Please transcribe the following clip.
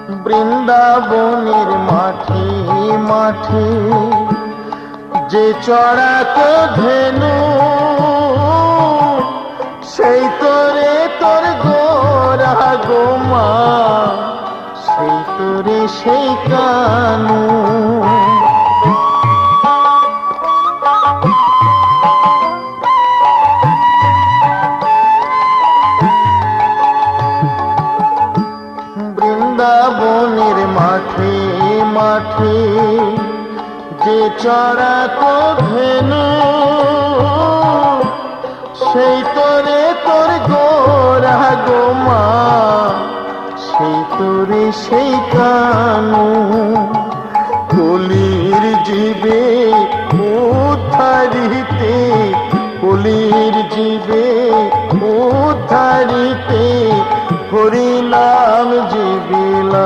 বৃন্দাবনের মাঠে মাঠে যে চড়াতো ধেনু, সেই তোরে তোর গোরা গোমা, সেই তোরে সেই কানু। বৃন্দাবনের মাঠে মাঠে যে চড়াতো ধেনু, সেই তোরে তোর গোরা গোমা, সেই তোরে সেই কানু। কলির জীবে উদ্ধারিতে, কলির জীবে উদ্ধারিতে, হরি নাম জীবে